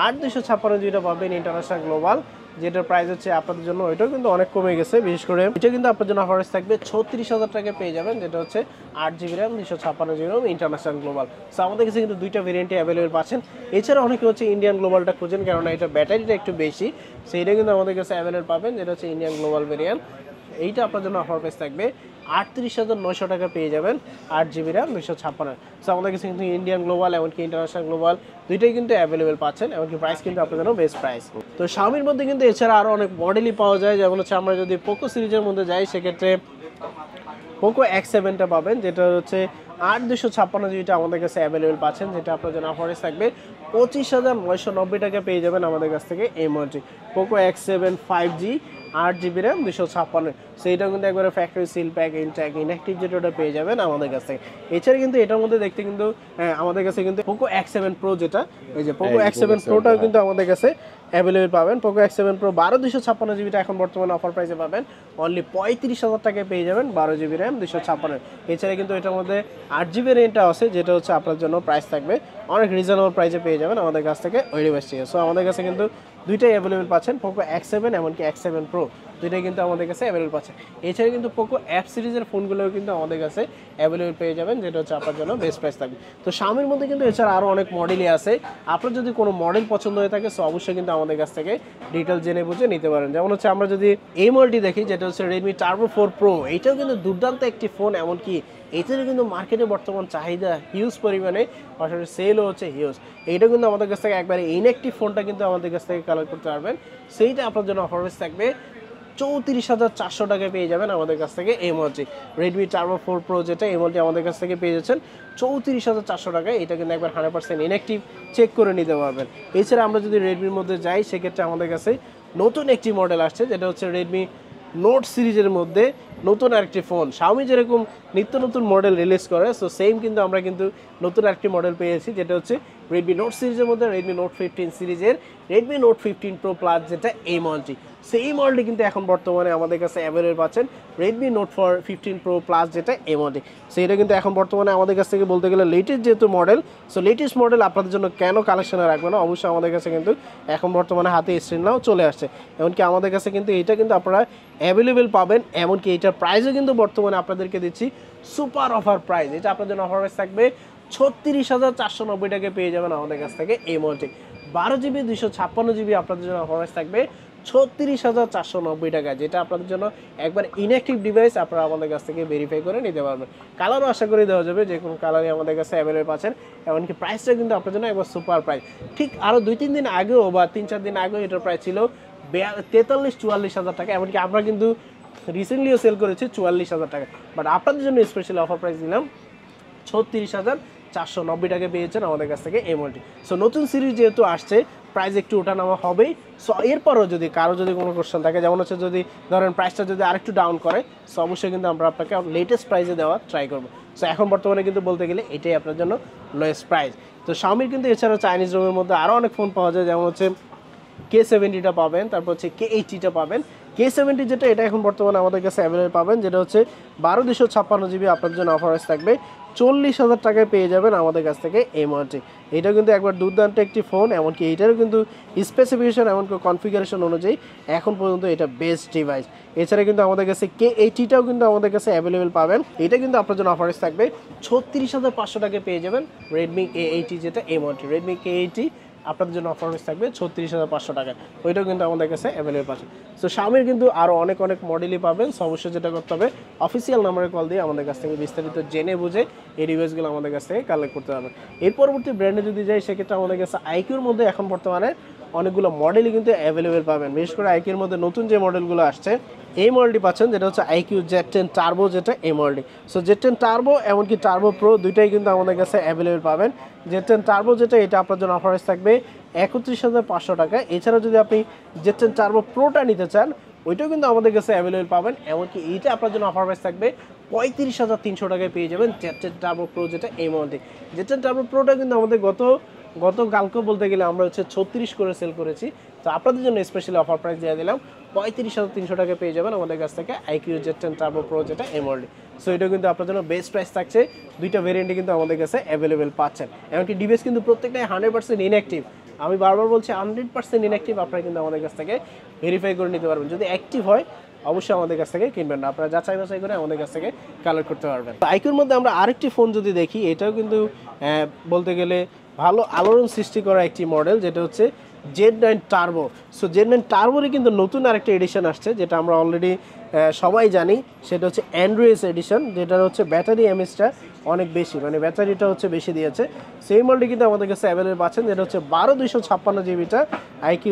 8,256 পাবেন ইন্টারন্যাশনাল গ্লোবাল, যেটার প্রাইস হচ্ছে আপনাদের জন্য ওইটাও কিন্তু অনেক কমে গেছে। বিশেষ করে এটা কিন্তু আপনার জন্য অফার থাকবে 36,000 টাকায় পেয়ে যাবেন, যেটা হচ্ছে 8GB RAM 256GB ROM international global. So আমাদের কাছে কিন্তু দুইটা ভেরিয়েন্টে অ্যাভেলেবল পাচ্ছেন। এছাড়া অনেকে হচ্ছে ইন্ডিয়ান গ্লোবালটা খুঁজেন, কেননা এটা ব্যাটারিটা একটু বেশি, সেইটা কিন্তু আমাদের কাছে অ্যাভেলেবল পাবেন, যেটা হচ্ছে ইন্ডিয়ান গ্লোবাল ভেরিয়েন্ট। এইটা আপনার জন্য অফার প্রাইস থাকবে 38,900 টাকা পেয়ে যাবেন 8GB র্যাম 256। সো আমাদের কাছে কিন্তু ইন্ডিয়ান গ্লোবাল এমনকি ইন্টারন্যাশনাল গ্লোবাল দুইটাই কিন্তু অ্যাভেলেবেল পাচ্ছেন, এমনকি প্রাইস কিন্তু আপনার জন্য বেস্ট প্রাইস। তো Xiaomiর মধ্যে কিন্তু এছাড়া আরও অনেক মডেলই পাওয়া যায়, যেমন হচ্ছে আমরা যদি পোকো সিরিজের মধ্যে যাই, সেক্ষেত্রে পোকো X7টা পাবেন, যেটা হচ্ছে 8,256 আমাদের কাছে অ্যাভেলেবেল পাচ্ছেন, যেটা আপনার জন্য অফারে থাকবে 25,990 টাকা পেয়ে যাবেন আমাদের কাছ থেকে এই মডেলটি Poco X7 5G 8GB RAM 256। সেইটা কিন্তু একবারে factory seal pack intact inactive যেটা ওটা পেয়ে যাবেন আমাদের কাছ থেকে। এছাড়া কিন্তু এটার মধ্যে দেখতে কিন্তু আমাদের কাছে কিন্তু পোকো X7 প্রো যেটা, এই যে পোকো X7 প্রোটাও কিন্তু আমাদের কাছে অ্যাভেলেবল পাবেন। পোকো X7 প্রো 12,256 এখন বর্তমানে অফার প্রাইসে পাবেন অনলি 35,000 টাকায় পেয়ে যাবেন 12GB র্যাম 256। এছাড়া কিন্তু এটার মধ্যে 8GB রেঞ্জটা আছে, যেটা হচ্ছে আপনার জন্য প্রাইস থাকবে অনেক রিজনেবল প্রাইসে পেয়ে যাবেন আমাদের কাছ থেকে ওই ডিভাইস থেকে। সো আমাদের কাছে কিন্তু দুইটাই অ্যাভেলেবল পাচ্ছেন, পোকো X7 এমনকি X7 প্রো দুইটাই কিন্তু আমাদের কাছে অ্যাভেলেবল পাচ্ছেন। এছাড়া কিন্তু পোকো অ্যাপ সিরিজের ফোনগুলোও কিন্তু আমাদের কাছে অ্যাভেলেবল পেয়ে যাবেন, যেটা হচ্ছে আপনার জন্য বেস্ট প্রাইস থাকবে। তো Xiaomiর মধ্যে কিন্তু এছাড়া আরও অনেক মডেলই আছে, আপনার যদি কোনো মডেল পছন্দ হয়ে থাকে সো অবশ্যই কিন্তু আমাদের কাছ থেকে ডিটেল জেনে বুঝে নিতে পারেন। যেমন হচ্ছে আমরা যদি এই মডেলটি দেখি, যেটা হচ্ছে রেডমি টার্বো 4 প্রো, এইটাও কিন্তু দুর্দান্ত একটি ফোন, এমনকি এটারও কিন্তু মার্কেটে বর্তমান চাহিদা হিউজ পরিমাণে, পাশাপাশি সেলও হচ্ছে হিউজ। এইটা কিন্তু আমাদের কাছ থেকে একবারে ইনঅ্যাক্টিভ ফোনটা কিন্তু আমাদের কাছ থেকে কালেক্ট করতে পারবেন, সেইটা আপনার জন্য অফার প্রাইস থাকবে 34,400 টাকায় পেয়ে যাবেন আমাদের কাছ থেকে এই মডেলটি রেডমি টার্বো 4 প্রো যেটা, এই মডেলটি আমাদের কাছ থেকে পেয়ে যাচ্ছেন 34,400 টাকায়। এটা কিন্তু একবার 100% ইনঅ্যাক্টিভ চেক করে নিতে পারবেন। এছাড়া আমরা যদি রেডমির মধ্যে যাই, সেক্ষেত্রে আমাদের কাছে নতুন একটি মডেল আসছে, যেটা হচ্ছে রেডমি নোট সিরিজের মধ্যে নতুন আরেকটি ফোন। Xiaomi যেরকম নিত্য নতুন মডেল রিলিজ করে, সো সেম কিন্তু আমরা কিন্তু নতুন আরেকটি মডেল পেয়েছি, যেটা হচ্ছে রেডমি নোট সিরিজের মধ্যে রেডমি নোট 15 সিরিজের রেডমি নোট 15 প্রো প্লাস যেটা এই মডেলটি। সেই মডেলটি কিন্তু এখন বর্তমানে আমাদের কাছে অ্যাভেলেবল পাচ্ছেন রেডমি নোট 15 প্রো প্লাস যেটা এই মডেল। সেইটা কিন্তু এখন বর্তমানে আমাদের কাছ থেকে বলতে গেলে লেটেস্ট যেহেতু মডেল, সো লেটেস্ট মডেল আপনাদের জন্য কেন কালেকশনে রাখবে না, অবশ্যই আমাদের কাছে কিন্তু এখন বর্তমানে হাতে স্ক্রিন নাও চলে আসছে। এমনকি আমাদের কাছে কিন্তু এটা কিন্তু আপনারা অ্যাভেলেবেল পাবেন, এমনকি এটা এটার প্রাইসও কিন্তু বর্তমানে আপনাদেরকে দিচ্ছি সুপার অফার প্রাইস। এটা আপনার জন্য অফার প্রাইস থাকবে 36,490 টাকায় পেয়ে যাবেন আমাদের কাছ থেকে এই মোবাইলটি। 12GB 256GB আপনাদের জন্য অফার প্রাইস থাকবে 36,490 টাকা, যেটা আপনাদের জন্য একবার ইনঅ্যাক্টিভ ডিভাইস আপনারা আমাদের কাছ থেকে ভেরিফাই করে নিতে পারবেন। কালারও আশা করি দেওয়া যাবে, যে কোনো কালারই আমাদের কাছে অ্যাভেলেবল পাচ্ছেন। এমনকি প্রাইসটা কিন্তু আপনার জন্য একবার সুপার প্রাইস। ঠিক আরও 2-3 দিন আগেও বা 3-4 দিন আগেও এটার প্রাইস ছিল 43-44 হাজার টাকা। এমনকি আমরা কিন্তু রিসেন্টলিও সেল করেছি 44,000 টাকা। বাট আপনাদের জন্য স্পেশাল অফার প্রাইস দিলাম 36,490 টাকা পেয়েছেন আমাদের কাছ থেকে এই মোবাইলটি। সো নতুন সিরিজ যেহেতু আসছে, প্রাইস একটু ওঠানামা হবেই। সো এরপরও যদি কারো যদি কোনো কোশ্চেন থাকে, যেমন হচ্ছে যদি ধরেন প্রাইসটা যদি আরেকটু ডাউন করে, সো অবশ্যই কিন্তু আমরা আপনাকে লেটেস্ট প্রাইসে দেওয়া ট্রাই করবো। সো এখন বর্তমানে কিন্তু বলতে গেলে এটাই আপনার জন্য লোয়েস্ট প্রাইস। তো Xiaomi কিন্তু এছাড়াও চাইনিজ রোমের মধ্যে আরও অনেক ফোন পাওয়া যায়, যেমন হচ্ছে K70টা পাবেন, তারপর হচ্ছে K80টা পাবেন। K70 যেটা, এটা এখন বর্তমানে আমাদের কাছে অ্যাভেলেবল পাবেন, যেটা হচ্ছে 12/256GB আপনাদের জন্য অফার থাকবে 40,000 টাকায় পেয়ে যাবেন আমাদের কাছ থেকে এই মোবাইলটি। এটা কিন্তু একবার দুর্দান্ত একটি ফোন, এমনকি এইটারও কিন্তু স্পেসিফিকেশন এমনকি কনফিগারেশন অনুযায়ী এখন পর্যন্ত এটা বেস্ট ডিভাইস। এছাড়া কিন্তু আমাদের কাছে K80টাও কিন্তু আমাদের কাছে অ্যাভেলেবল পাবেন। এটা কিন্তু আপনার জন্য অফার থাকবে 36,500 টাকায় পেয়ে যাবেন Redmi A80, যেটা এই মোবাইলটি Redmi K80 আপনাদের জন্য অফার থাকবে 36,500 টাকা। ওইটাও কিন্তু আমাদের কাছে অ্যাভেলেবল পাচ্ছেন। সো Xiaomiর কিন্তু আরও অনেক মডেলই পাবেন। সো অবশ্যই যেটা করতে হবে, অফিসিয়াল নাম্বারে কল দিয়ে আমাদের কাছ থেকে বিস্তারিত জেনে বুঝে এই ডিভাইসগুলো আমাদের কাছ থেকে কালেক্ট করতে পারবেন। এর পরবর্তী ব্র্যান্ডে যদি যাই, সেক্ষেত্রে আমাদের কাছে iQর মধ্যে এখন বর্তমানে অনেকগুলো মডেলই কিন্তু অ্যাভেলেবেল পাবেন। বিশেষ করে iQর মধ্যে নতুন যে মডেলগুলো আসছে, এই মডেলটি পাচ্ছেন, যেটা হচ্ছে iQ Z10 টার্বো, যেটা এই মডেলটি। সো Z10 টার্বো এমনকি টার্বো প্রো দুইটাই কিন্তু আমাদের কাছে অ্যাভেলেবেল পাবেন। Z10 টার্বো যেটা, এটা আপনার জন্য অফার থাকবে 31,500 টাকা। এছাড়া যদি আপনি Z10 টার্বো প্রোটা নিতে চান, ওইটাও কিন্তু আমাদের কাছে অ্যাভেলেবেল পাবেন। এমনকি এইটা আপনার জন্য অফার প্রাইস থাকবে 35,300 টাকায় পেয়ে যাবেন Z10 টার্বো প্রো, যেটা এই মডেলটি। Z10 টার্বো প্রোটা কিন্তু আমাদের গতকালকে বলতে গেলে আমরা হচ্ছে 36 করে সেল করেছি। তো আপনাদের জন্য স্পেশালি অফার প্রাইস দিয়ে দিলাম 35,300 টাকায় পেয়ে যাবেন আমাদের কাছ থেকে iQ Z10 টার্বো প্রো, যেটা এই মডেলটি। সো এটা কিন্তু আপনার জন্য বেস্ট প্রাইস থাকছে। দুইটা ভেরিয়েন্টে কিন্তু আমাদের কাছে অ্যাভেলেবেল পাচ্ছেন। এমনকি ডিভাইস কিন্তু প্রত্যেকটাই 100% ইনঅ্যাক্টিভ। আমি বারবার বলছি 100% ইনঅ্যাক্টিভ। আপনারা কিন্তু আমাদের কাছ থেকে ভেরিফাই করে নিতে পারবেন। যদি অ্যাক্টিভ হয় অবশ্যই আমাদের কাছ থেকে কিনবেন না, আপনারা যাচাই বাছাই করে আমাদের কাছ থেকে কালেক্ট করতে পারবেন। iQর মধ্যে আমরা আরেকটি ফোন যদি দেখি, এটাও কিন্তু বলতে গেলে ভালো আলোড়ন সৃষ্টি করা একটি মডেল, যেটা হচ্ছে Z9 টার্বো। সো Z9 টার্বোরই কিন্তু নতুন আরেকটা এডিশন আসছে, যেটা আমরা অলরেডি সবাই জানি। সেটা হচ্ছে অ্যান্ড্রয়েড এডিশন, যেটা হচ্ছে ব্যাটারি এমএসটা অনেক বেশি, মানে ব্যাটারিটা হচ্ছে বেশি দিয়েছে। সেই মডেলটি কিন্তু আমাদের কাছে অ্যাভেলেবল পাচ্ছেন, যেটা হচ্ছে 12/256GBটা iQ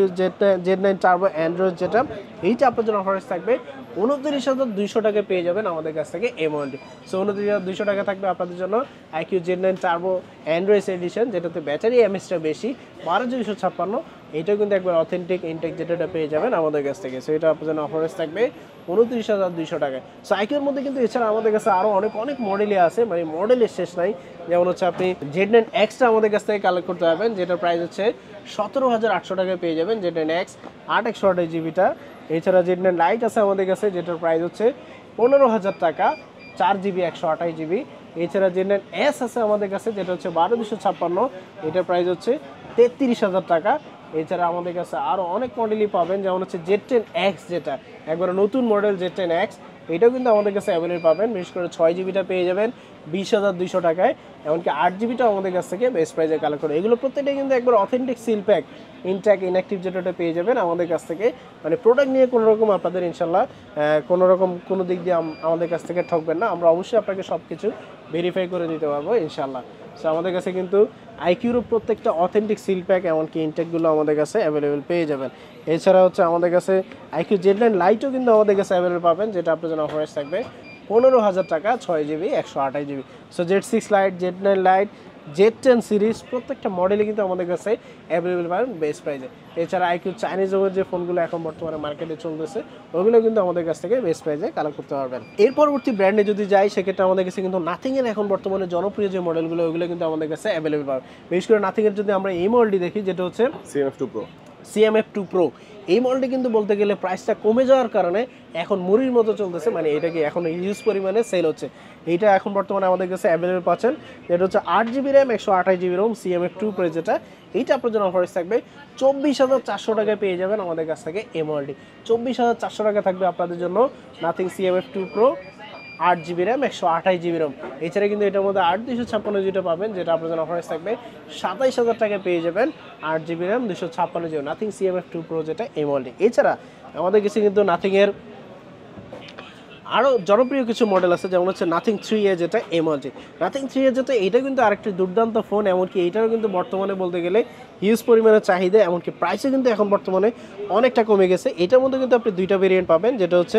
Z9 টার্বো অ্যান্ড্রয়েড, যেটা এইটা আপনার জন্য অফার থাকবে 29,200 টাকায় পেয়ে যাবেন আমাদের কাছ থেকে এই মডেলটি। সো 29,200 টাকা থাকবে আপনাদের জন্য iQ Z9 turbo Android edition, যেটাতে ব্যাটারি এমএসটা বেশি 12/256। এটাও কিন্তু একবার অথেন্টিক ইনটেক যেটা পেয়ে যাবেন আমাদের কাছ থেকে। সো এটা আপনার জন্য অফার থাকবে 29,200 টাকায়। সো iQর মধ্যে কিন্তু এছাড়া আমাদের কাছে আরও অনেক মডেলই আছে, মানে মডেলের শেষ নাই। যেমন হচ্ছে আপনি Z9Xটা আমাদের কাছ থেকে কালেক্ট করতে পারবেন, যেটার প্রাইস হচ্ছে 17,800 টাকায় পেয়ে যাবেন Z9X 8/128GBটা। এছাড়া Z9 লাইট আছে আমাদের কাছে, যেটার প্রাইস হচ্ছে 15,000 টাকা 4GB 128GB। এছাড়া Z9S আছে আমাদের কাছে, যেটা হচ্ছে 12/256, এটার প্রাইস হচ্ছে 33,000 টাকা। এছাড়া আমাদের কাছে আরও অনেক মডেলই পাবেন, যেমন হচ্ছে Z10X, যেটা একবার নতুন মডেল Z10X, এটাও কিন্তু আমাদের কাছে অ্যাভেলেবল পাবেন। বিশেষ করে 6GBটা পেয়ে যাবেন 20,200 টাকায়। এমনকি 8GBটাও আমাদের কাছ থেকে বেস্ট প্রাইসে কালেক্ট করে। এগুলো প্রত্যেকটাই কিন্তু একবার authentic seal pack intact inactive যেটা পেয়ে যাবেন আমাদের কাছ থেকে। মানে প্রোডাক্ট নিয়ে কোনো রকম আপনাদের ইনশাল্লাহ কোনো দিক দিয়ে আমাদের কাছ থেকে ঠকবেন না। আমরা অবশ্যই আপনাকে সব কিছু ভেরিফাই করে দিতে পারবো ইনশাল্লাহ। সো আমাদের কাছে কিন্তু iQর প্রত্যেকটা অথেন্টিক সিল প্যাক এমনকি ইনটেকগুলো আমাদের কাছে অ্যাভেলেবেল পেয়ে যাবেন। এছাড়া হচ্ছে আমাদের কাছে iQ Z9 লাইটও কিন্তু আমাদের কাছে অ্যাভেলেবেল পাবেন, যেটা আপনার জন্য অফার থাকবে 15,000 টাকা 6GB 128GB। So Z6 light, Z9 light, Z10 series প্রত্যেকটা মডেলই কিন্তু আমাদের কাছে অ্যাভেলেবেল পাবেন বেস্ট প্রাইসে। এছাড়া iQ চাইনিজ যে ফোনগুলো এখন বর্তমানে মার্কেটে চলতেছে, ওগুলো কিন্তু আমাদের কাছ থেকে বেস্ট প্রাইসে কালেক্ট করতে পারবেন। এর পরবর্তী ব্র্যান্ডে যদি যাই, সেক্ষেত্রে আমাদের কাছে কিন্তু নাথিংয়ের এখন বর্তমানে জনপ্রিয় যে মডেলগুলো, ওগুলো কিন্তু আমাদের কাছে অ্যাভেলেবেল পাবেন। বিশেষ করে নাথিংয়ের যদি আমরা এই মডেলটি দেখি, যেটা হচ্ছে CMF2 Pro। CMF2 Pro এই মডেলটি কিন্তু বলতে গেলে প্রাইসটা কমে যাওয়ার কারণে এখন মুড়ির মতো চলতেছে, মানে এটাকে এখন হিউজ পরিমাণে সেল হচ্ছে। এইটা এখন বর্তমানে আমাদের কাছে অ্যাভেলেবেল পাচ্ছেন, যেটা হচ্ছে 8GB RAM 128GB ROM CMF2 Pro যেটা, এইটা আপনার জন্য অফার থাকবে 24,400 টাকায় পেয়ে যাবেন আমাদের কাছ থেকে এই মডেলটি। 24,400 টাকা থাকবে আপনাদের জন্য nothing CMF2 Pro 8GB RAM 128GB ROM। এছাড়া কিন্তু এটার মধ্যে 8/256GB পাবেন, যেটা আপনার জন্য অফার থাকবে 27,000 টাকায় পেয়ে যাবেন 8GB RAM 256GB nothing CMF2 Pro যেটা এই মডেলটি। এছাড়া আমাদের কাছে কিন্তু নাথিংয়ের আরও জনপ্রিয় কিছু মডেল আছে, যেমন হচ্ছে নাথিং 3A যেটা এই মডেলটি। নাথিং 3A যেটা, এটা কিন্তু আরেকটি দুর্দান্ত ফোন, এমনকি এইটারও কিন্তু বর্তমানে বলতে গেলে হিউজ পরিমাণে চাহিদা, এমনকি প্রাইসও কিন্তু এখন বর্তমানে অনেকটা কমে গেছে। এটার মধ্যে কিন্তু আপনি দুইটা ভেরিয়েন্ট পাবেন, যেটা হচ্ছে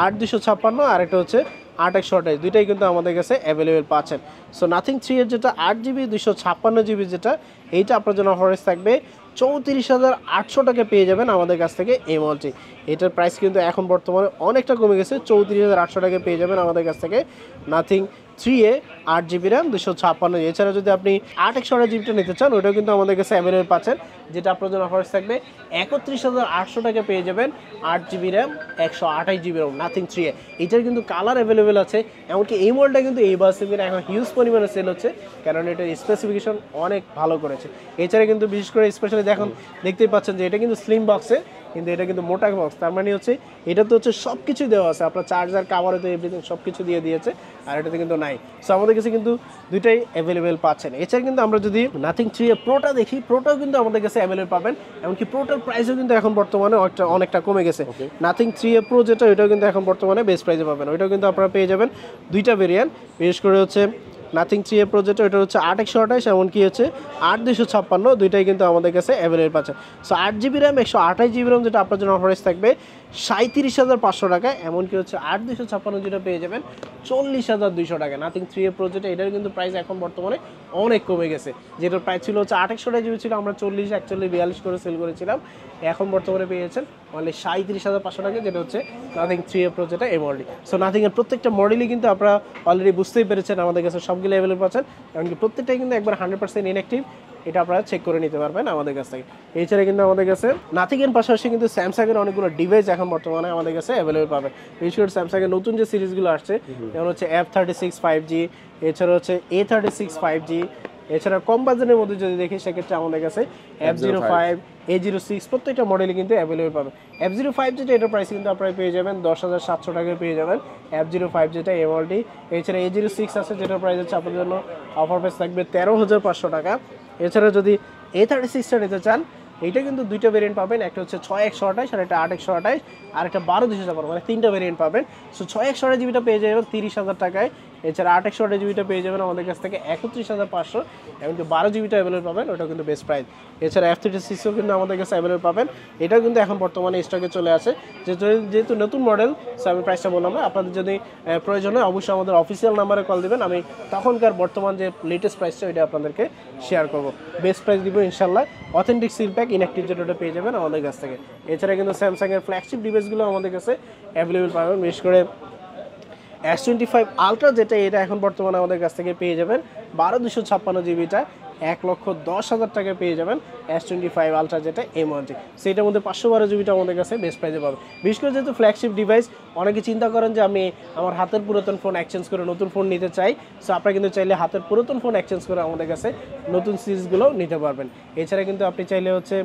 8/256 আর একটা হচ্ছে 8/128, দুইটাই কিন্তু আমাদের কাছে অ্যাভেলেবেল পাচ্ছেন। সো নাথিং 3 এর যেটা 8GB 256GB যেটা, এইটা আপনার জন্য অফার থাকবে 34,800 টাকা পেয়ে যাবেন আমাদের কাছ থেকে এই মডেলটি। এটার প্রাইস কিন্তু এখন বর্তমানে অনেকটা কমে গেছে, 34,800 টাকা পেয়ে যাবেন আমাদের কাছ থেকে নাথিং 3A 8GB RAM 256। এছাড়া যদি আপনি 8/128GBটা নিতে চান, ওইটাও কিন্তু আমাদের কাছে অ্যাভেলেবেল পাচ্ছেন, যেটা আপনার জন্য অফার থাকবে 31,800 টাকা পেয়ে যাবেন 8GB RAM 128GB ROM nothing 3A। এটার কিন্তু কালার অ্যাভেলেবেল আছে, এমনকি এই মডেলটা কিন্তু এই বাসে কিন্তু এখন হিউজ পরিমাণে সেল হচ্ছে, কারণ এটার স্পেসিফিকেশন অনেক ভালো করেছে। এছাড়া কিন্তু বিশেষ করে স্পেশালি দেখতেই পাচ্ছেন যে এটা কিন্তু স্লিম বক্সে, কিন্তু এটা কিন্তু মোটা বক্স, তার মানে হচ্ছে এটা তো হচ্ছে সব কিছু দেওয়া আছে, আপনার চার্জার কাভারে তো এভরিথিং সব কিছু দিয়ে দিয়েছে, আর এটাতে কিন্তু নাই। সো আমাদের কাছে কিন্তু দুইটাই অ্যাভেলেবেল পাচ্ছেন। এছাড়া কিন্তু আমরা যদি নাথিং 3A প্রোটা দেখি, প্রোটাও কিন্তু আমাদের কাছে অ্যাভেলেবেল পাবেন, এমনকি প্রোটার প্রাইসও কিন্তু এখন বর্তমানে অনেকটা কমে গেছে। নাথিং 3A Pro যেটা, ওইটাও কিন্তু এখন বর্তমানে বেস্ট প্রাইসে পাবেন, ওইটাও কিন্তু আপনারা পেয়ে যাবেন দুইটা ভেরিয়েন্ট। বিশেষ করে হচ্ছে নাথিং 3A Pro যেটা, ওইটা হচ্ছে 8/128, এমনকি হচ্ছে 8/256, দুইটাই কিন্তু আমাদের কাছে অ্যাভেলেবেল পাচ্ছেন। So 8GB RAM 128GB ROM যেটা আপনার জন্য অফার থাকবে 37,500 টাকা, এমনকি হচ্ছে 8/256 যেটা পেয়ে যাবেন 40,200 টাকা নাথিং 3A Pro যেটা, এটার কিন্তু প্রাইস এখন বর্তমানে অনেক কমে গেছে। যেটার প্রাইস ছিল হচ্ছে 8/128GB ছিল, আমরা 40, 41, 42 করে সেল করেছিলাম, এখন বর্তমানে পেয়েছেন অনলি 37,500 টাকা, যেটা হচ্ছে নাথিং 3A Pro যেটা এই মডেলটি। সো নাথিংয়ের প্রত্যেকটা মডেলই কিন্তু আপনারা অলরেডি বুঝতেই পেরেছেন আমাদের কাছে সবগুলো অ্যাভেলেবল পাচ্ছেন, এমনকি প্রত্যেকটাই কিন্তু একবার 100% ইনঅ্যাক্টিভ, এটা আপনারা চেক করে নিতে পারবেন আমাদের কাছ থেকে। এছাড়া কিন্তু আমাদের কাছে নাথিংয়ের পাশাপাশি কিন্তু স্যামসাংয়ের অনেকগুলো ডিভাইস এখন বর্তমানে আমাদের কাছে অ্যাভেলেবল পাবেন। বিশেষ করে স্যামসাংয়ের নতুন যে সিরিজগুলো আসছে, যেমন হচ্ছে F36 5G, এছাড়া হচ্ছে A36 5G, এছাড়া কম বাজেটের মধ্যে যদি দেখি সেক্ষেত্রে আমাদের কাছে F05, A06 প্রত্যেকটা মডেলই কিন্তু অ্যাভেলেবল পাবেন। F05 যেটা, এটার প্রাইস কিন্তু আপনারা পেয়ে যাবেন 10,700 টাকায় পেয়ে যাবেন F05 যেটা এই মডেলটি। এছাড়া A06 আছে, যেটার প্রাইস হচ্ছে আপনাদের জন্য অফার প্রাইস থাকবে 13,500 টাকা। এছাড়া যদি A36টা নিতে চান, এইটা কিন্তু দুইটা ভেরিয়েন্ট পাবেন, একটা হচ্ছে 6/128 আর একটা 8/128, আর একটা 12/256, মানে তিনটা ভেরিয়েন্ট পাবেন। সো 6/128GBটা পেয়ে যাবেন 30,000 টাকায়, এছাড়া 8/128GBটা পেয়ে যাবেন আমাদের কাছ থেকে 31,500, এমনকি 12GBটা অ্যাভেলেবল পাবেন, ওটা কিন্তু বেস্ট প্রাইস। এছাড়া F36ও কিন্তু আমাদের কাছে অ্যাভেলেবল পাবেন, এটাও কিন্তু এখন বর্তমানে স্টকে চলে আসে, যেহেতু নতুন মডেল, সো আমি প্রাইসটা বললাম না। আপনাদের যদি প্রয়োজন হয় অবশ্যই আমাদের অফিসিয়াল নাম্বারে কল দেবেন, আমি তখনকার বর্তমান যে লেটেস্ট প্রাইসটা ওইটা আপনাদেরকে শেয়ার করবো, বেস্ট প্রাইস দিব ইনশাল্লাহ। অথেন্টিক সিল প্যাক ইনঅ্যাক্টিভ যেটা পেয়ে যাবেন আমাদের কাছ থেকে। এছাড়া কিন্তু স্যামসাংয়ের ফ্ল্যাগশিপ ডিভাইসগুলো আমাদের কাছে অ্যাভেলেবল পাবেন, বিশেষ করে S25 Ultra যেটা, এটা এখন বর্তমানে আমাদের কাছ থেকে পেয়ে যাবেন 12/256GBটা 1,10,000 টাকায় পেয়ে যাবেন S25 Ultra যেটা এই মডেলটি। সেটার মধ্যে 512GBটা আমাদের কাছে বেস্ট প্রাইসে পাবে। বিশেষ করে যেহেতু ফ্ল্যাগশিপ ডিভাইস, অনেকে চিন্তা করেন যে আমি আমার হাতের পুরাতন ফোন এক্সচেঞ্জ করে নতুন ফোন নিতে চাই, সো আপনারা কিন্তু চাইলে হাতের পুরাতন ফোন এক্সচেঞ্জ করে আমাদের কাছে নতুন সিরিজগুলো নিতে পারবেন। এছাড়া কিন্তু আপনি চাইলে হচ্ছে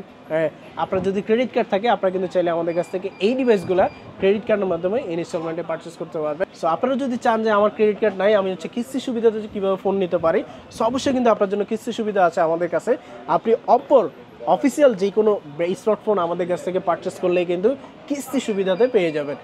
আপনার যদি ক্রেডিট কার্ড থাকে, আপনারা কিন্তু চাইলে আমাদের কাছ থেকে এই ডিভাইসগুলো ক্রেডিট কার্ডের মাধ্যমে ইনস্টলমেন্টে পারচেস করতে পারবেন। সো আপনারা যদি চান যে আমার ক্রেডিট কার্ড নাই, আমি হচ্ছে কিস্তি সুবিধাতে কীভাবে ফোন নিতে পারি, সো অবশ্যই কিন্তু আপনার জন্য কিস্তি সুবিধা আছে আমাদের কাছে। আপনি অপর অফিসিয়াল যে কোনো স্মার্টফোন আমাদের কাছ থেকে পারচেস করলেই কিন্তু কিস্তি সুবিধাতে পেয়ে যাবেন।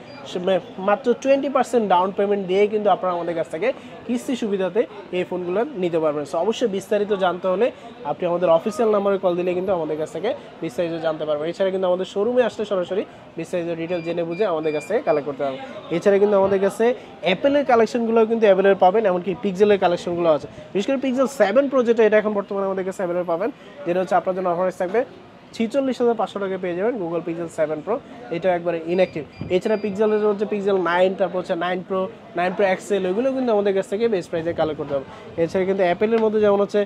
মাত্র 20% ডাউন পেমেন্ট দিয়ে কিন্তু আপনারা আমাদের কাছ থেকে কিস্তি সুবিধাতে এই ফোনগুলো নিতে পারবেন। সো অবশ্যই বিস্তারিত জানতে হলে আপনি আমাদের অফিসিয়াল নাম্বারে কল দিলে কিন্তু আমাদের কাছ থেকে বিস্তারিত জানতে পারবেন। এছাড়া কিন্তু আমাদের শোরুমে আসলে সরাসরি বিস্তারিত ডিটেল জেনে বুঝে আমাদের কাছ থেকে কালেক্ট করতে পারবেন। এছাড়া কিন্তু আমাদের কাছে অ্যাপেলের কালেকশনগুলো কিন্তু অ্যাভেলেবল পাবেন, এমনকি পিক্সেলের কালেকশনগুলো আছে। বিশেষ করে পিক্সেল 7 Pro যেটা, এটা এখন বর্তমানে আমাদের কাছে অ্যাভেলেবল পাবেন, যেটা হচ্ছে আপনার জন্য অফার থাকবে 46,500 টাকা পেয়ে যাবেন গুগল পিক্সেল 7 Pro, এটা একবারে ইনঅ্যাক্টিভ। এছাড়া পিক্সেলের হচ্ছে পিক্সেল 9, তারপর হচ্ছে 9 Pro, 9 Pro XL, ওইগুলো কিন্তু আমাদের কাছ থেকে বেস্ট প্রাইসে কালেক্ট করতে হবে। এছাড়া কিন্তু অ্যাপেলের মধ্যে যেমন হচ্ছে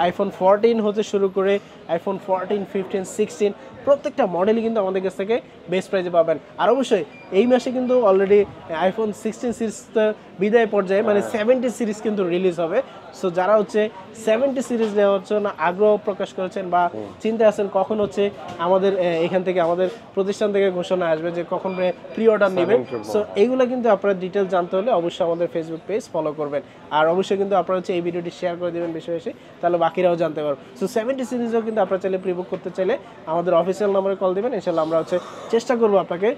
iPhone 14 হতে শুরু করে iPhone 14, 15, 16 প্রত্যেকটা মডেলই কিন্তু আমাদের কাছ থেকে বেস্ট প্রাইসে পাবেন। আর অবশ্যই এই মাসে কিন্তু অলরেডি আইফোন 16 সিরিজ বিদায় পর্যায়ে মানে 70 সিরিজ কিন্তু রিলিজ হবে। সো যারা হচ্ছে 70 সিরিজ নেওয়ার জন্য আগ্রহ প্রকাশ করেছেন বা চিন্তা আছেন কখন হচ্ছে আমাদের এখান থেকে আমাদের প্রতিষ্ঠান থেকে ঘোষণা আসবে যে কখন প্রি অর্ডার নেবেন, সো এইগুলো কিন্তু আপনারা ডিটেলস জানতে হলে অবশ্যই আমাদের ফেসবুক পেজ ফলো করবেন। আর অবশ্যই কিন্তু আপনারা হচ্ছে এই ভিডিওটি শেয়ার করে দেবেন বেশি বেশি, তাহলে বাকিরাও জানতে পারবে। সো 70 সিরিজও কিন্তু আপনারা চাইলে প্রি বুক করতে চাইলে আমাদের অফিসিয়াল নম্বরে কল দেবেন, ইনশাল্লাহ আমরা হচ্ছে চেষ্টা করবো আপনাকে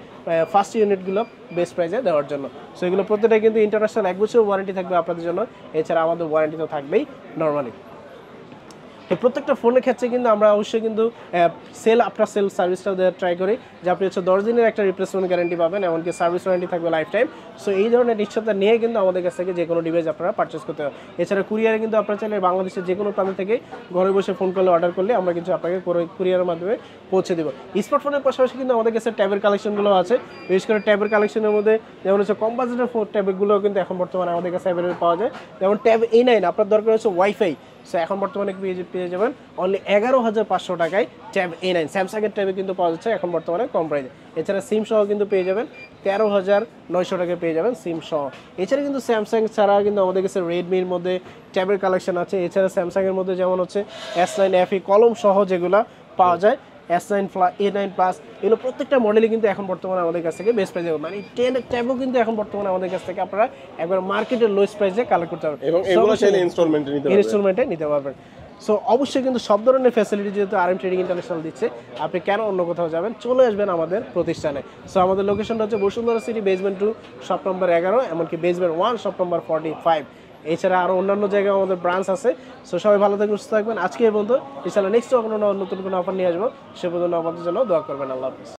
ফার্স্ট ইউনিটগুলো বেস্ট প্রাইসে দেওয়ার জন্য। সো এগুলো প্রত্যেকটাই কিন্তু ইন্টারন্যাশনাল 1 বছর ওয়ারেন্টি থাকবে আপনাদের জন্য, এছাড়া আমাদের ওয়ারেন্টি তো থাকবেই নর্মালি। এই প্রত্যেকটা ফোনের ক্ষেত্রে কিন্তু আমরা অবশ্যই কিন্তু সেল আফটার সেল সার্ভিসটাও দেওয়ার ট্রাই করি, যে আপনি হচ্ছে 10 দিনের একটা রিপ্লেসমেন্ট গ্যারান্টি পাবেন, এমনকি সার্ভিস ওয়ারেন্টি থাকবে লাইফ টাইম। সো এই ধরনের নিশ্চয়তা নিয়ে কিন্তু আমাদের কাছ থেকে যে কোনো ডিভাইস আপনারা পারচেস করতে হবে। এছাড়া কুরিয়ারে কিন্তু আপনারা চাইলে বাংলাদেশের যে কোনো প্রান্ত থেকে ঘরে বসে ফোন করলে অর্ডার করলে আমরা কিন্তু আপনাকে কুরিয়ারের মাধ্যমে পৌঁছে দেবো। স্মার্টফোনের পাশাপাশি কিন্তু আমাদের কাছে ট্যাবের কালেকশনগুলো আছে, বিশেষ করে ট্যাবের কালেকশনের মধ্যে যেমন হচ্ছে কম বাজেটের ট্যাবগুলো কিন্তু এখন বর্তমানে আমাদের কাছে অ্যাভেলেবল পাওয়া যায়। যেমন ট্যাব A9 আপনার দরকার হচ্ছে ওয়াইফাই, সো এখন বর্তমানে পেয়ে যাবেন অনলি 11,500 টাকায় ট্যাব A9। স্যামসাংয়ের ট্যাবে কিন্তু পাওয়া যাচ্ছে এখন বর্তমানে কম প্রাইসে। এছাড়া সিম সহ কিন্তু পেয়ে যাবেন 13,900 টাকায় পেয়ে যাবেন সিম সহ। এছাড়া কিন্তু স্যামসাং ছাড়া কিন্তু আমাদের কাছে রেডমির মধ্যে ট্যাবের কালেকশন আছে। এছাড়া স্যামসাংয়ের মধ্যে যেমন হচ্ছে S9 FE কলম সহ যেগুলো পাওয়া যায়, S9 A9 প্লাস, এগুলো প্রত্যেকটা মডেলই কিন্তু এখন বর্তমানে আমাদের কাছ থেকে বেস্ট প্রাইসে, মানে 10 ট্যাবও কিন্তু এখন বর্তমানে আমাদের কাছ থেকে আপনারা একবার মার্কেটের লোয়েস্ট প্রাইসে কালেক্ট করতে পারবেন এবং এগুলো চাইলে ইনস্টলমেন্টে নিতে পারবেন। সো অবশ্যই কিন্তু সব ধরনের ফ্যাসিলিটি যেহেতু RM ট্রেডিং ইন্টারন্যাশনাল দিচ্ছে, আপনি কেন অন্য কোথাও যাবেন, চলে আসবেন আমাদের প্রতিষ্ঠানে। সো আমাদের লোকেশনটা হচ্ছে Bashundhara city basement 2 shop number 11, এমনকি বেসমেন্ট 1 শপ নম্বর 45। এছাড়া আরও অন্যান্য জায়গায় আমাদের ব্রাঞ্চ আছে। সো সবাই ভালো থাকবেন, সুস্থ থাকবেন। আজকে এই পর্যন্ত, ইনশাআল্লাহ নেক্সট কোনো নতুন কোনো অফার নিয়ে আসবো, সে পর্যন্ত আমাদের জন্য দোয়া করবেন। আল্লাহ হাফেজ।